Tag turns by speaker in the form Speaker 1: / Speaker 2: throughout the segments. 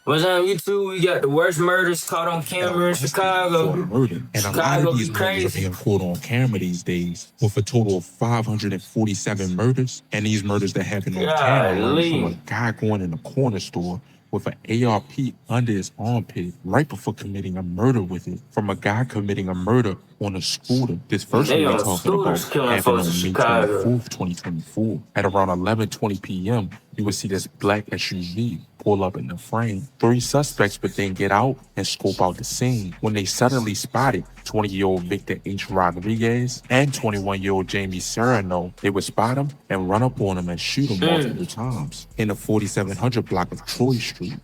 Speaker 1: What's on YouTube? We got the worst murders caught on camera in Chicago.
Speaker 2: Murder. And a lot of these murders are being caught on camera these days, with a total of 547 murders. And these murders that happen on camera run from a guy going in a corner store with an ARP under his armpit right before committing a murder with it, from a guy committing a murder on a scooter. This first one we're talking about happened on May 24th, 2024. At around 11:20 p.m., you would see this black SUV pull up in the frame. 3 suspects would then get out and scope out the scene when they suddenly spotted 20-year-old Victor H. Rodriguez and 21-year-old Jamie Serrano. They would spot him and run up on him and shoot him multiple times in the 4700 block of Troy Street.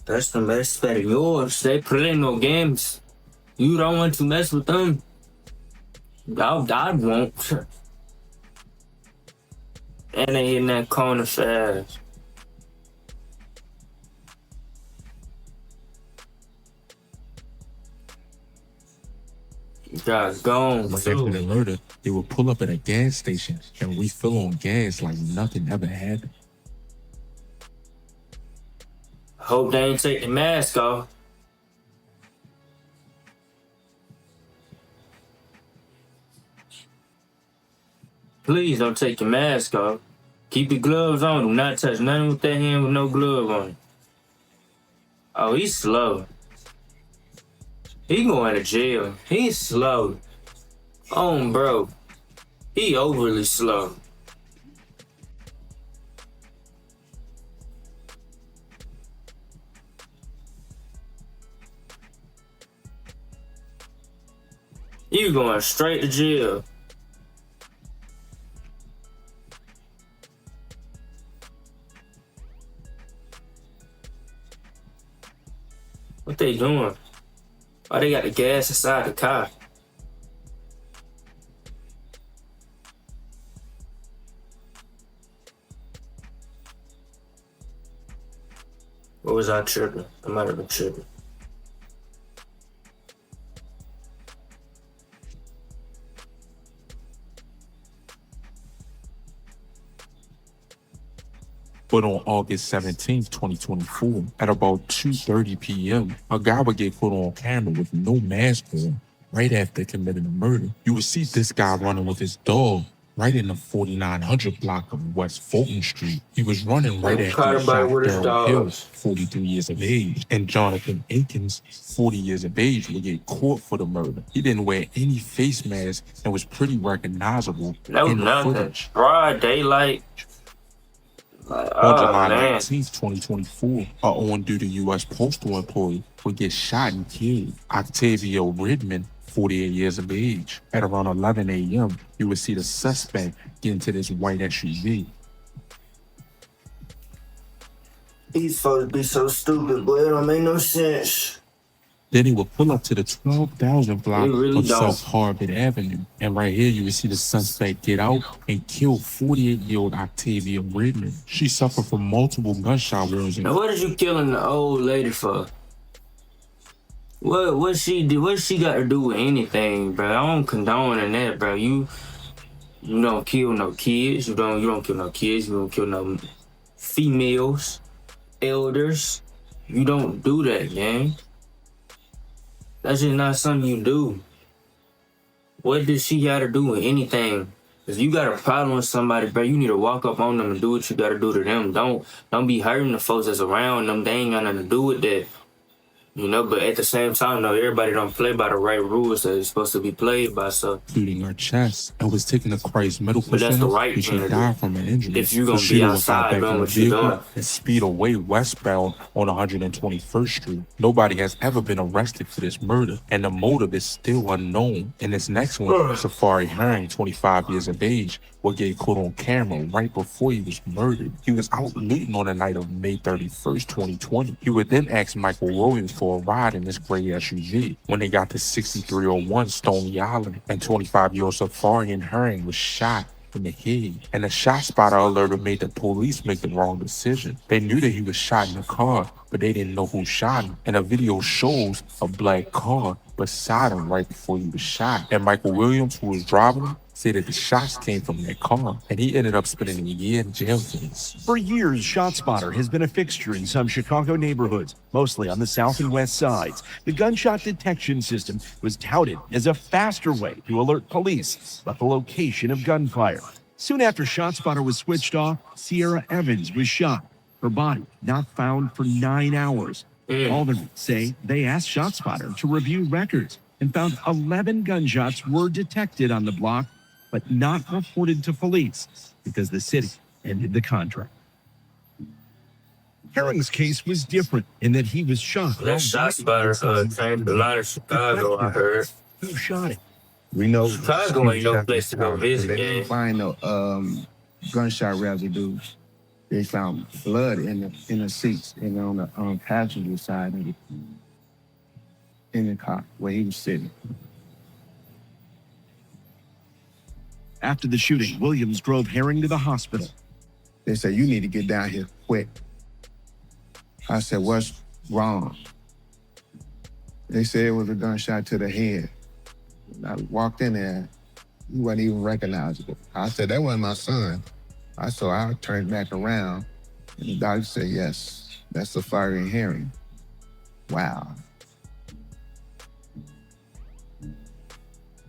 Speaker 1: That's the best bet of yours. They play no games. You don't want to mess with them. I won't. And they hitting that corner fast. Got gone.
Speaker 2: After the murder, they would pull up at a gas station and refill on gas like nothing ever happened.
Speaker 1: Hope they ain't take the mask off. Please don't take your mask off. Keep your gloves on. Do not touch nothing with that hand with no glove on it. Oh, he's slow. He going to jail. He's slow. Oh, bro. He overly slow. You going straight to jail. What they doing? Oh, they got the gas inside the car. Or was I tripping? I might have been tripping.
Speaker 2: But on August 17th, 2024, at about 2:30 p.m., a guy would get caught on camera with no mask on right after committing a murder. You would see this guy running with his dog right in the 4900 block of West Fulton Street. He was running right after he shot Daryl Hills, 43 years of age, and Jonathan Akins, 40 years of age, would get caught for the murder. He didn't wear any face mask and was pretty recognizable in the footage.
Speaker 1: Broad daylight.
Speaker 2: On July 19th, 2024, an on-duty U.S. postal employee would get shot and killed. Octavio Ridman, 48 years of age. At around 11 a.m., you would see the suspect get into this white SUV.
Speaker 1: He's supposed to be so stupid, boy. It don't make no sense.
Speaker 2: Then he would pull up to the 12,000 block of South Harvard Avenue. And right here, you would see the suspect get out and kill 48-year-old Octavia Redmond. She suffered from multiple gunshot wounds.
Speaker 1: Now, what is you killing the old lady for? What she do? What she got to do with anything, bro? I don't condone in that, bro. You don't kill no kids. You don't kill no kids. You don't kill no females, elders. You don't do that, gang. That's just not something you do. What does she got to do with anything? If you got a problem with somebody, bro, you need to walk up on them and do what you got to do to them. Don't be hurting the folks that's around them. They ain't got nothing to do with that. You know, but at the same time, though, everybody don't play by the right rules that it's supposed to be played by. So,
Speaker 2: including her chest, and was taken to Christ Medical
Speaker 1: Center. That's the right
Speaker 2: thing. She died from an injury.
Speaker 1: If you're gonna be outside doing what you're doing,
Speaker 2: and speed away westbound on 121st Street. Nobody has ever been arrested for this murder, and the motive is still unknown. And this next one, Safari Herring, 25 years of age, will get caught on camera right before he was murdered. He was out looting on the night of May 31st, 2020. He would then ask Michael Williams for a ride in this gray SUV. When they got to 6301 Stony Island, and 25-year-old Safari Herring was shot in the head. And the shot spotter alert made the police make the wrong decision. They knew that he was shot in the car, but they didn't know who shot him. And a video shows a black car beside him right before he was shot. And Michael Williams, who was driving him, said that the shots came from that car, and he ended up spending a year in jail for this.
Speaker 3: For years, ShotSpotter has been a fixture in some Chicago neighborhoods, mostly on the south and west sides. The gunshot detection system was touted as a faster way to alert police about the location of gunfire. Soon after ShotSpotter was switched off, Sierra Evans was shot. Her body not found for 9 hours. Aldermen say they asked ShotSpotter to review records and found 11 gunshots were detected on the block, but not reported to police because the city ended the contract. Herring's case was different in that he was shot.
Speaker 1: That ShotSpotter changed the line of Chicago, I heard.
Speaker 3: Who shot him?
Speaker 4: We know
Speaker 1: Chicago ain't no place to go visit,
Speaker 4: they
Speaker 1: man.
Speaker 4: didn't find no gunshot residue. They found blood in the seats and on the passenger side of in the car where he was sitting.
Speaker 3: After the shooting, Williams drove Herring to the hospital.
Speaker 4: They said, "You need to get down here quick." I said, "What's wrong?" They said it was a gunshot to the head. When I walked in there, he wasn't even recognizable. I said, "That wasn't my son." I turned back around, and the doctor said, "Yes, that's a firing Herring." Wow.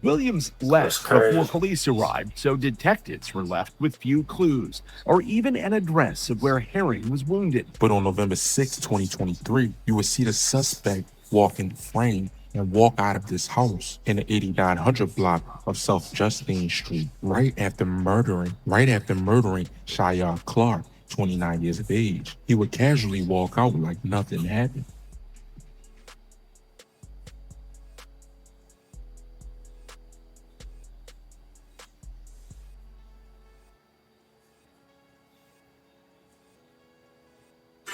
Speaker 3: Williams left before police arrived, so detectives were left with few clues or even an address of where Herring was wounded.
Speaker 2: But on November 6, 2023, you would see the suspect walk in the frame and walk out of this house in the 8900 block of South Justine Street right after murdering Shia Clark, 29 years of age. He would casually walk out like nothing happened.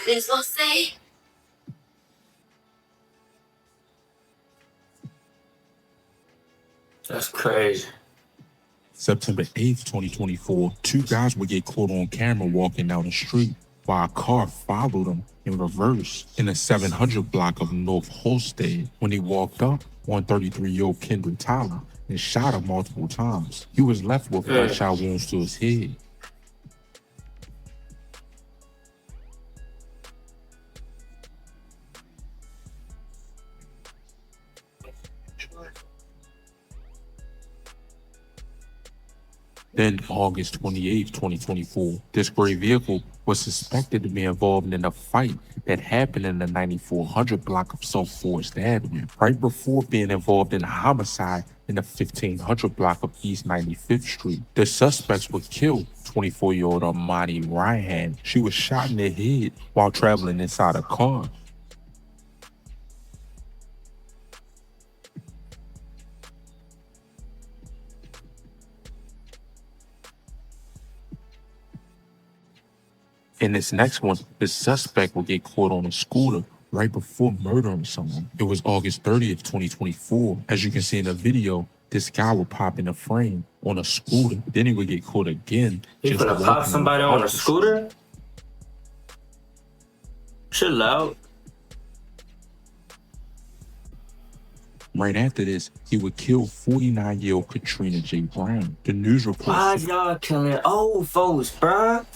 Speaker 5: Please don't say.
Speaker 1: That's crazy.
Speaker 2: September 8th, 2024, two guys would get caught on camera walking down the street while a car followed them in reverse in the 700 block of North Holstead. When he walked up on 33-year-old Kendrick Tyler and shot him multiple times. He was left with gunshot wounds to his head. Then August 28, 2024, this gray vehicle was suspected to be involved in a fight that happened in the 9400 block of South Forest Avenue, right before being involved in a homicide in the 1500 block of East 95th Street. The suspects were killed. 24-year-old Armani Ryan. She was shot in the head while traveling inside a car. In this next one, the suspect will get caught on a scooter right before murdering someone. It was August 30th, 2024. As you can see in the video, this guy will pop in a frame on a scooter. Then he would get caught again.
Speaker 1: He gonna pop somebody on a scooter? Chill out.
Speaker 2: Right after this, he would kill 49-year-old Katrina J. Brown. The news report.
Speaker 1: Why y'all killing old folks, bruh?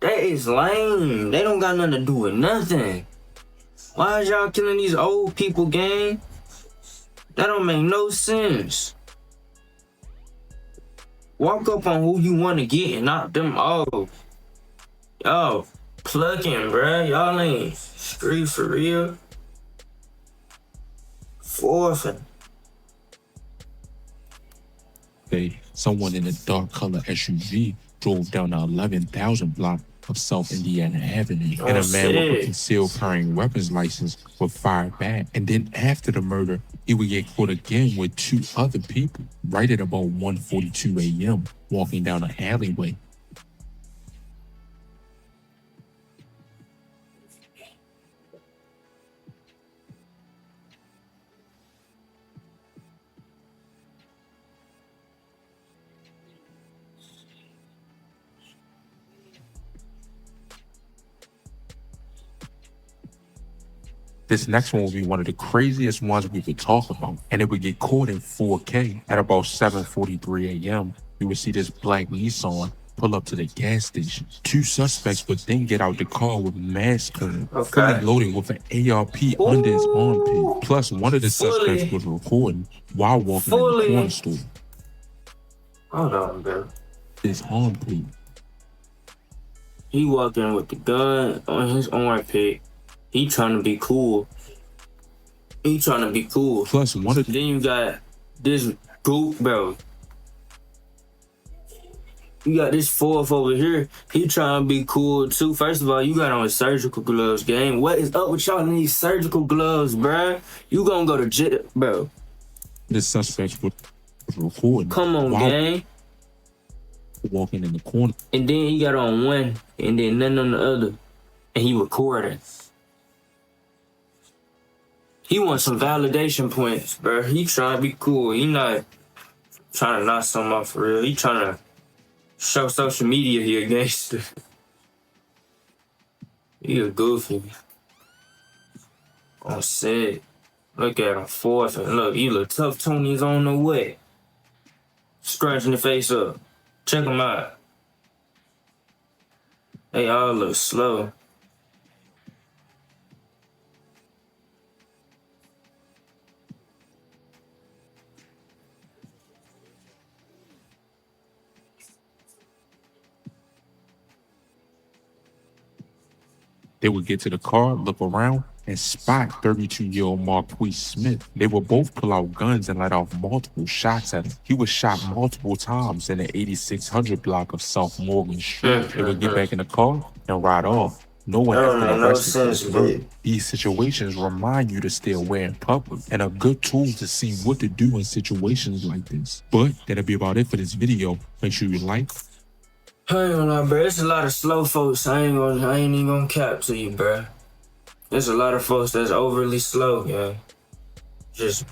Speaker 1: That is lame. They don't got nothing to do with nothing. Why is y'all killing these old people, gang? That don't make no sense. Walk up on who you want to get and knock them off. Y'all plucking, bruh. Y'all ain't street for real. Forcing.
Speaker 2: Someone in a dark color SUV drove down the 11,000 block of South Indiana Avenue, and a man with a concealed carrying weapons license would fire back. And then after the murder, he would get caught again with two other people right at about 1:42 a.m. walking down an alleyway. This next one will be one of the craziest ones we could talk about, and it would get caught in 4K. At about 7:43 a.m., you would see this black Nissan pull up to the gas station. Two suspects would then get out the car with masks on, fully loaded with an ARP under his armpit. Plus, one of the suspects was recording while walking in the corner store.
Speaker 1: Hold on, bro.
Speaker 2: His armpit.
Speaker 1: He walking with the gun on his armpit. He trying to be cool.
Speaker 2: Plus, one of
Speaker 1: Then you got this group, bro. You got this fourth over here. He trying to be cool too. First of all, you got on surgical gloves, gang. What is up with y'all in these surgical gloves, bruh? You gonna go to jail, bro.
Speaker 2: the suspect was recording.
Speaker 1: Come on, gang.
Speaker 2: Walking in the corner.
Speaker 1: And then he got on one and then none on the other. And he recording. He wants some validation points, bro. He trying to be cool. He not trying to knock something off for real. He trying to show social media he a gangster. He a goofy. On set. Look at him, fourth. And look, he look tough. Tony's on the way. Scrunching the face up. Check him out. They all look slow.
Speaker 2: They would get to the car, look around, and spot 32-year-old Marquis Smith. They would both pull out guns and let off multiple shots at him. He was shot multiple times in the 8600 block of South Morgan Street. They would get back in the car and ride off. No one has been arrested for this murder. These situations remind you to stay aware in public and are good tools to see what to do in situations like this. But that'll be about it for this video. Make sure you like.
Speaker 1: I ain't gonna lie, bro. There's a lot of slow folks. I ain't even gonna cap to you, bro. There's a lot of folks that's overly slow, yeah. Just